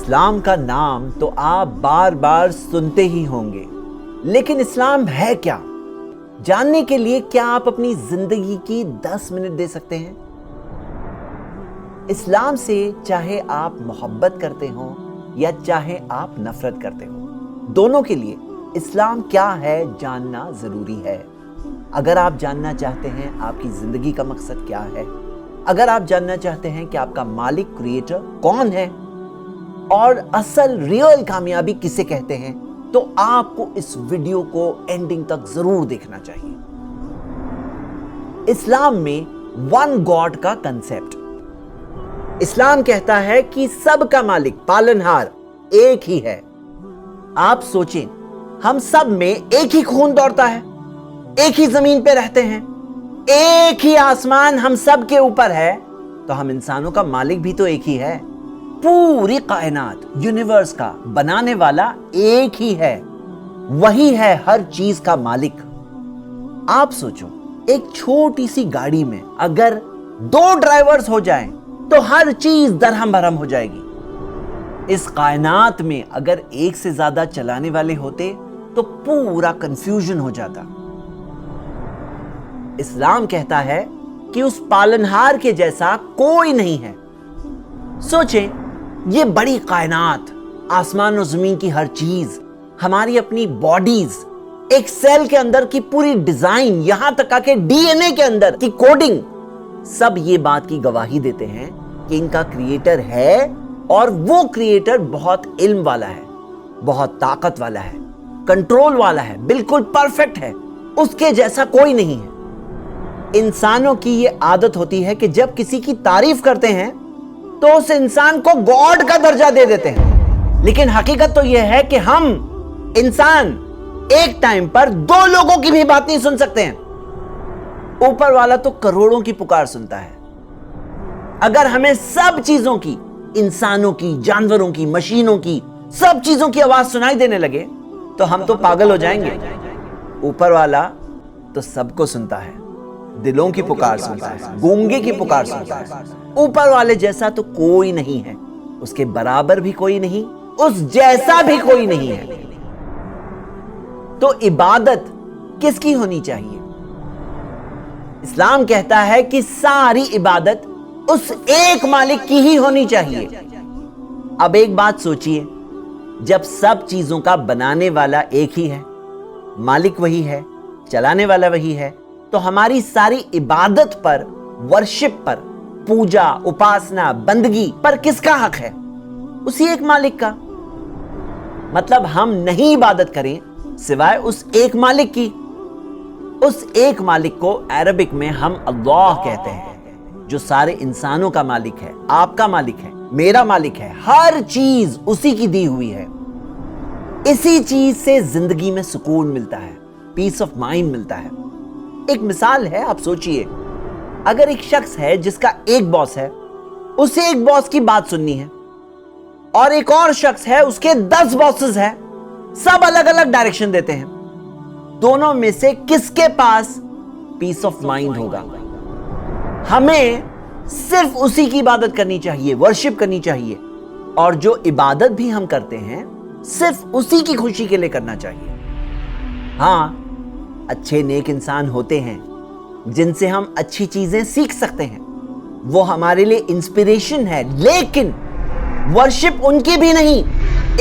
इस्लाम का नाम तो आप बार बार सुनते ही होंगे, लेकिन इस्लाम है क्या? जानने के लिए क्या आप अपनी जिंदगी की 10 मिनट दे सकते हैं? इस्लाम से चाहे आप मोहब्बत करते हो या चाहे आप नफरत करते हो, दोनों के लिए इस्लाम क्या है जानना जरूरी है। अगर आप जानना चाहते हैं आपकी जिंदगी का मकसद क्या है, अगर आप जानना चाहते हैं कि आपका मालिक क्रिएटर कौन है और असल रियल कामयाबी किसे कहते हैं, तो आपको इस वीडियो को एंडिंग तक जरूर देखना चाहिए। इस्लाम में वन गॉड का कंसेप्ट। इस्लाम कहता है कि सबका मालिक पालनहार एक ही है। आप सोचें, हम सब में एक ही खून दौड़ता है, एक ही जमीन पे रहते हैं, एक ही आसमान हम सब के ऊपर है, तो हम इंसानों का मालिक भी तो एक ही है। पूरी कायनात यूनिवर्स का बनाने वाला एक ही है, वही है हर चीज का मालिक। आप सोचो, एक छोटी सी गाड़ी में अगर 2 ड्राइवर्स हो जाएं, तो हर चीज दरहम भरम हो जाएगी। इस कायनात में अगर एक से ज्यादा चलाने वाले होते तो पूरा कंफ्यूजन हो जाता। इस्लाम कहता है कि उस पालनहार के जैसा कोई नहीं है। सोचें, ये बड़ी कायनात, आसमान और जमीन की हर चीज, हमारी अपनी बॉडीज, एक सेल के अंदर की पूरी डिजाइन, यहां तक आके डीएनए के अंदर की कोडिंग, सब ये बात की गवाही देते हैं कि इनका क्रिएटर है और वो क्रिएटर बहुत इल्म वाला है, बहुत ताकत वाला है, कंट्रोल वाला है, बिल्कुल परफेक्ट है, उसके जैसा कोई नहीं है। इंसानों की ये आदत होती है कि जब किसी की तारीफ करते हैं तो उस इंसान को गॉड का दर्जा दे देते हैं, लेकिन हकीकत तो यह है कि हम इंसान एक टाइम पर 2 लोगों की भी बात नहीं सुन सकते हैं। ऊपर वाला तो करोड़ों की पुकार सुनता है। अगर हमें सब चीजों की, इंसानों की, जानवरों की, मशीनों की, सब चीजों की आवाज सुनाई देने लगे तो हम तो पागल हो जाएंगे। ऊपर वाला तो सबको सुनता है, दिलों की पुकार सुनता है, गूंगे की पुकार सुनता है। ऊपर वाले जैसा तो कोई नहीं है, उसके बराबर भी कोई नहीं, उस जैसा भी कोई नहीं है। तो इबादत किसकी होनी चाहिए? इस्लाम कहता है कि सारी इबादत उस एक मालिक की ही होनी चाहिए। अब एक बात सोचिए, जब सब चीजों का बनाने वाला एक ही है, मालिक वही है, चलाने वाला वही है, तो हमारी सारी इबादत पर, वर्शिप पर, पूजा, उपासना, बंदगी पर किसका हक है? उसी एक मालिक का। मतलब हम नहीं इबादत करें सिवाय उस एक मालिक की। उस एक मालिक को अरबिक में हम अल्लाह कहते हैं, जो सारे इंसानों का मालिक है, आपका मालिक है, मेरा मालिक है। हर चीज उसी की दी हुई है। इसी चीज से जिंदगी में सुकून मिलता है, पीस ऑफ माइंड मिलता है। एक मिसाल है, आप सोचिए, अगर एक शख्स है जिसका एक बॉस है, उसे एक बॉस की बात सुननी है, और एक और शख्स है उसके 10 बॉसेस हैं, सब अलग अलग डायरेक्शन देते हैं, दोनों में से किसके पास पीस ऑफ माइंड होगा? हमें सिर्फ उसी की इबादत करनी चाहिए, वर्शिप करनी चाहिए, और जो इबादत भी हम करते हैं सिर्फ उसी की खुशी के लिए करना चाहिए। हां, अच्छे नेक इंसान होते हैं जिनसे हम अच्छी चीजें सीख सकते हैं, वो हमारे लिए इंस्पिरेशन है, लेकिन वर्शिप उनकी भी नहीं,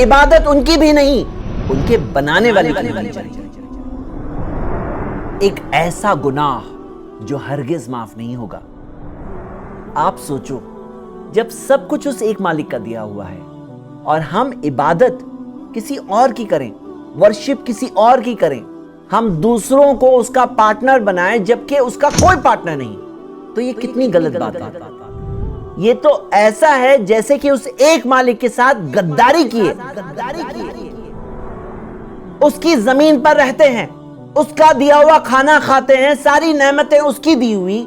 इबादत उनकी भी नहीं, उनके बनाने वाले की होनी चाहिए। एक ऐसा गुनाह जो हरगिज माफ नहीं होगा। आप सोचो, जब सब कुछ उस एक मालिक का दिया हुआ है और हम इबादत किसी और की करें, वर्शिप किसी और की करें, हम दूसरों को उसका पार्टनर बनाएं जबकि उसका कोई पार्टनर नहीं, तो ये कितनी गलत बात है। ये तो ऐसा है जैसे कि उस एक मालिक के साथ गद्दारी किए। उसकी जमीन पर रहते हैं, उसका दिया हुआ खाना खाते हैं, सारी नेमतें उसकी दी हुई,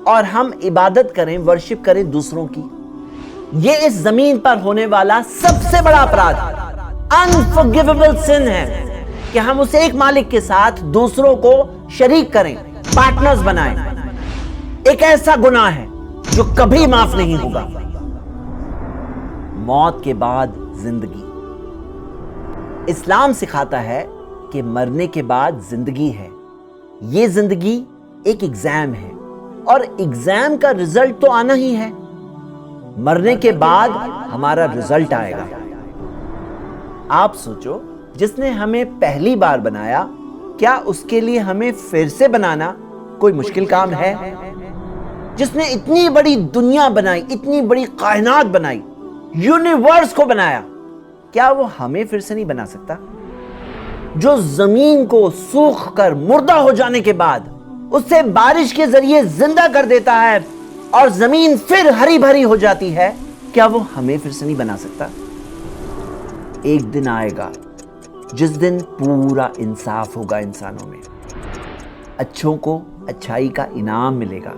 और हम इबादत करें, वर्शिप करें दूसरों की। ये इस जमीन पर होने वाला सबसे बड़ा अपराध, अनफॉरगिवेबल सिन है कि हम उस एक मालिक के साथ दूसरों को शरीक करें, पार्टनर्स बनाएं। एक ऐसा गुनाह है जो कभी माफ नहीं होगा। मौत के बाद زندگی۔ اسلام سکھاتا ہے کہ مرنے کے بعد زندگی ہے۔ یہ زندگی ایک ایگزام ہے اور ایگزام کا رزلٹ تو آنا ہی ہے۔ مرنے کے بعد ہمارا رزلٹ آئے گا۔ آپ سوچو، جس نے ہمیں پہلی بار بنایا، کیا اس کے لیے ہمیں پھر سے بنانا کوئی مشکل کام ہے؟ جس نے اتنی بڑی دنیا بنائی، اتنی بڑی کائنات بنائی، یونیورس کو بنایا، کیا وہ ہمیں پھر سے نہیں بنا سکتا؟ جو زمین کو سوکھ کر مردہ ہو جانے کے بعد اسے بارش کے ذریعے زندہ کر دیتا ہے اور زمین پھر ہری بھری ہو جاتی ہے، کیا وہ ہمیں پھر سے نہیں بنا سکتا؟ ایک دن آئے گا جس دن پورا انصاف ہوگا انسانوں میں، اچھوں کو اچھائی کا انعام ملے گا۔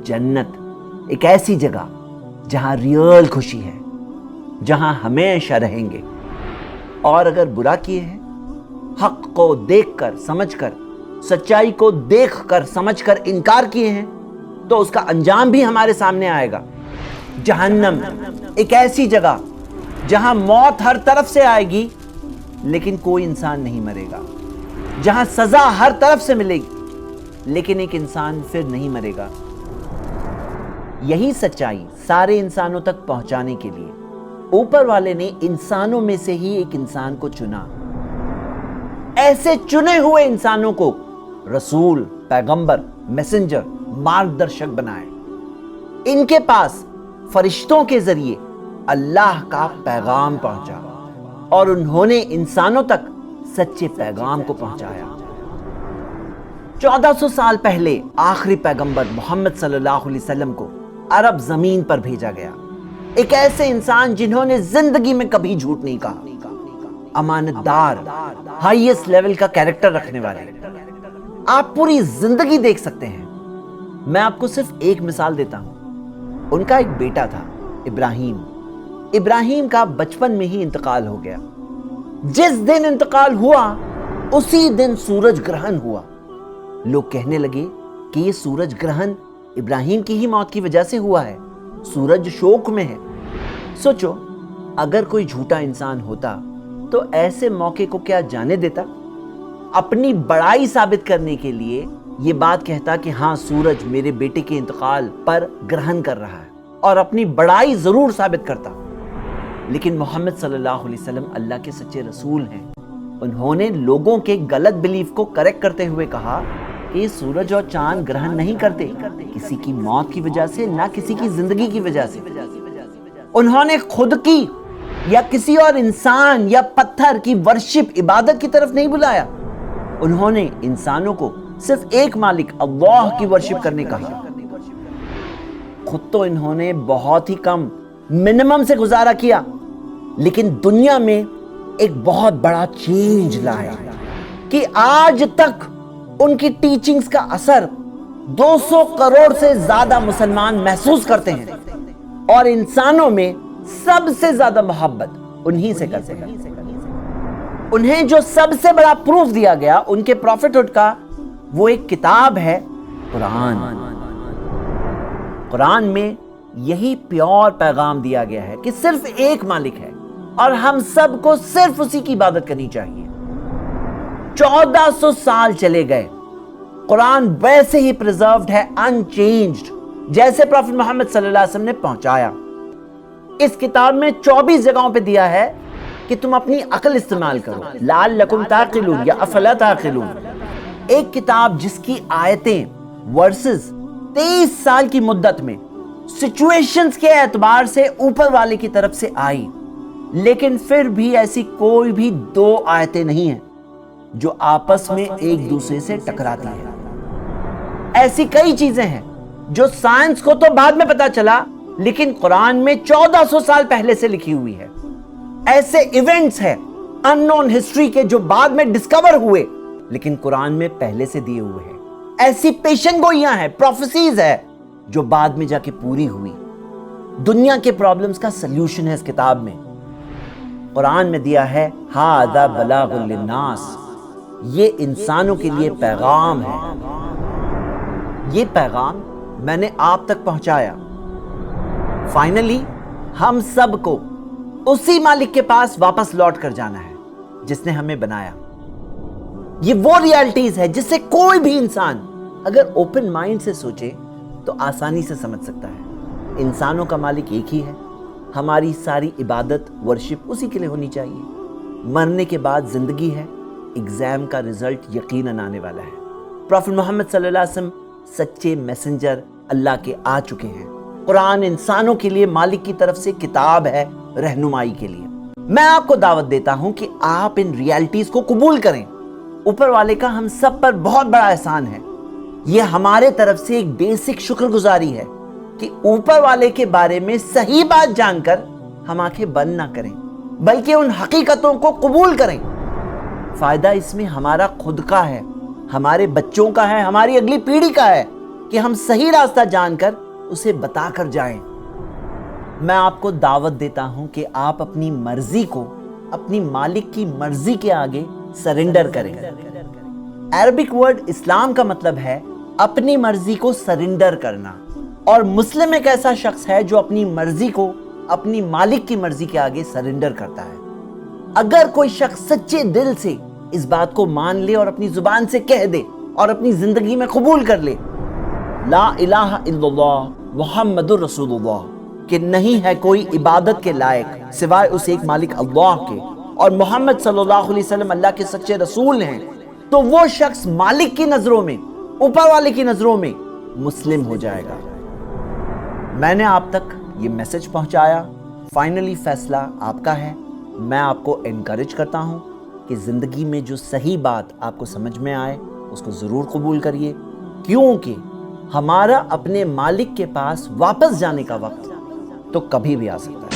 جنت ایک ایسی جگہ جہاں ریئل خوشی ہے، جہاں ہمیشہ رہیں گے۔ اور اگر برا کیے ہیں، حق کو دیکھ کر سمجھ کر، سچائی کو دیکھ کر سمجھ کر انکار کیے ہیں، تو اس کا انجام بھی ہمارے سامنے آئے گا۔ جہنم ایک ایسی جگہ جہاں موت ہر طرف سے آئے گی لیکن کوئی انسان نہیں مرے گا، جہاں سزا ہر طرف سے ملے گی لیکن ایک انسان پھر نہیں مرے گا۔ یہی سچائی سارے انسانوں تک پہنچانے کے لیے اوپر والے نے انسانوں میں سے ہی ایک انسان کو چنا۔ ایسے چنے ہوئے انسانوں کو رسول، پیغمبر، میسنجر، مارگدرشک بنائے۔ ان کے پاس فرشتوں کے ذریعے اللہ کا پیغام پہنچا اور انہوں نے انسانوں تک سچے پیغام کو پہنچایا۔ 1400 سال پہلے آخری پیغمبر محمد صلی اللہ علیہ وسلم کو عرب زمین پر بھیجا گیا۔ ایک ایسے انسان جنہوں نے زندگی میں کبھی جھوٹ نہیں کہا، امانت دار، ہائیسٹ لیول کا کیریکٹر رکھنے والے۔ آپ پوری زندگی دیکھ سکتے ہیں۔ میں آپ کو صرف ایک مثال دیتا ہوں۔ ان کا ایک بیٹا تھا، ابراہیم۔ ابراہیم کا بچپن میں ہی انتقال ہو گیا۔ جس دن انتقال ہوا اسی دن سورج گرہن ہوا۔ لوگ کہنے لگے کہ یہ سورج گرہن ابراہیم کی ہی موت کی وجہ سے ہوا ہے، سورج شوق میں ہے۔ سوچو، اگر کوئی جھوٹا انسان ہوتا تو ایسے موقع کو کیا جانے دیتا؟ اپنی بڑائی ثابت کرنے کے لیے یہ بات کہتا کہ ہاں، سورج میرے بیٹے کے انتقال پر گرہن کر رہا ہے، اور اپنی بڑائی ضرور ثابت کرتا۔ لیکن محمد صلی اللہ علیہ وسلم اللہ کے سچے رسول ہیں۔ انہوں نے لوگوں کے غلط بلیف کو کریکٹ کرتے ہوئے کہا کہ یہ سورج اور چاند گرہن نہیں کرتے کسی کی موت کی وجہ سے، نہ کسی کی زندگی کی وجہ سے۔ انہوں نے خود کی یا کسی اور انسان یا پتھر کی ورشپ، عبادت کی طرف نہیں بلایا۔ انہوں نے انسانوں کو صرف ایک مالک اللہ کی ورشپ کرنے کہا۔ خود تو انہوں نے بہت ہی کم، منیمم سے گزارا کیا، لیکن دنیا میں ایک بہت بڑا چینج لایا کہ آج تک ان کی ٹیچنگز کا اثر 200 کروڑ سے زیادہ مسلمان محسوس کرتے ہیں، اور انسانوں میں سب سے زیادہ محبت انہی سے کرتے ہیں۔ انہیں جو سب سے بڑا پروف دیا گیا ان کے پروفٹہڈ کا، وہ ایک کتاب ہے، قرآن۔ قرآن میں یہی پیور پیغام دیا گیا ہے کہ صرف ایک مالک ہے اور ہم سب کو صرف اسی کی عبادت کرنی چاہیے۔ 1400 سال چلے گئے، قرآن ویسے ہی پریزروڈ ہے، انچینجڈ، جیسے پروفٹ محمد صلی اللہ علیہ وسلم نے پہنچایا۔ اس کتاب میں 24 جگہوں پہ دیا ہے کہ تم اپنی عقل استعمال کرو، لعلکم تعقلون یا افلا تعقلون۔ ایک کتاب جس کی آیتیں، ورسز 23 سال کی مدت میں سچویشنز کے اعتبار سے اوپر والے کی طرف سے آئی، لیکن پھر بھی ایسی کوئی بھی 2 آیتیں نہیں ہیں جو آپس میں ایک دوسرے سے ٹکراتی ہیں۔ ایسی کئی چیزیں ہیں جو سائنس کو تو بعد میں پتا چلا، لیکن قرآن میں 1400 سال پہلے سے لکھی ہوئی ہے۔ ایسے ایونٹس ہیں ان نون ہسٹری کے جو بعد میں ڈسکور ہوئے، لیکن قرآن میں پہلے سے دیے ہوئے ہیں۔ ایسی پیشن گوئیاں ہیں، پروفیسیز ہے جو بعد میں جا کے پوری ہوئی۔ دنیا کے پرابلمز کا سلیوشن ہے اس کتاب میں۔ قرآن میں دیا ہے ھذا بلاغ للناس، یہ انسانوں کے لیے پیغام ہے۔ یہ پیغام میں نے آپ تک پہنچایا۔ فائنلی ہم سب کو उसी मालिक के पास वापस लौट कर जाना है जिसने हमें बनाया। ये वो रियलिटीज है जिससे कोई भी इंसान अगर ओपन माइंड से सोचे तो आसानी से समझ सकता है। इंसानों का मालिक एक ही है, हमारी सारी इबादत वर्शिप उसी के लिए होनी चाहिए। मरने के बाद जिंदगी है, एग्जाम का रिजल्ट यकीनन आने वाला है। प्रॉफेट मोहम्मद सल्लल्लाहु अलैहि वसल्लम सच्चे मैसेंजर अल्लाह के आ चुके हैं। कुरान इंसानों के लिए मालिक की तरफ से किताब है रहनुमाई के लिए। मैं आपको दावत देता हूं कि आप इन रियलिटीज को कबूल करें। ऊपर वाले का हम सब पर बहुत बड़ा एहसान है। यह हमारे तरफ से एक बेसिक शुक्रगुजारी है कि ऊपर वाले के बारे में सही बात जानकर हम आंखें बंद ना करें, बल्कि उन हकीकतों को कबूल करें। फायदा इसमें हमारा खुद का है, हमारे बच्चों का है, हमारी अगली पीढ़ी का है कि हम सही रास्ता जानकर उसे बताकर जाएं। मैं आपको दावत देता हूं कि आप अपनी मर्जी को अपनी मालिक की मर्जी के आगे सरेंडर करें। अरबिक वर्ड इस्लाम का मतलब है अपनी मर्जी को सरेंडर करना, और मुस्लिम एक ऐसा शख्स है जो अपनी मर्जी को अपनी मालिक की मर्जी के आगे सरेंडर करता है। अगर कोई शख्स सच्चे दिल से इस बात को मान ले और अपनी जुबान से कह दे और अपनी जिंदगी में कबूल कर ले, ला इलाहा इल्लल्लाह मुहम्मदुर रसूलुल्लाह, कि नहीं है कोई इबादत के लायक सिवाय उस एक मालिक अल्लाह के, और मोहम्मद सल्लल्लाहु अलैहि वसल्लम अल्लाह के सच्चे रसूल हैं, तो वो शख्स मालिक की नजरों में, ऊपर वाले की नजरों में मुस्लिम हो जाएगा। मैंने आप तक ये मैसेज पहुंचाया, फाइनली फैसला आपका है। मैं आपको एनकरेज करता हूं कि जिंदगी में जो सही बात आपको समझ में आए उसको जरूर कबूल करिए, क्योंकि हमारा अपने मालिक के पास वापस जाने का वक्त तो कभी भी आ सकता है।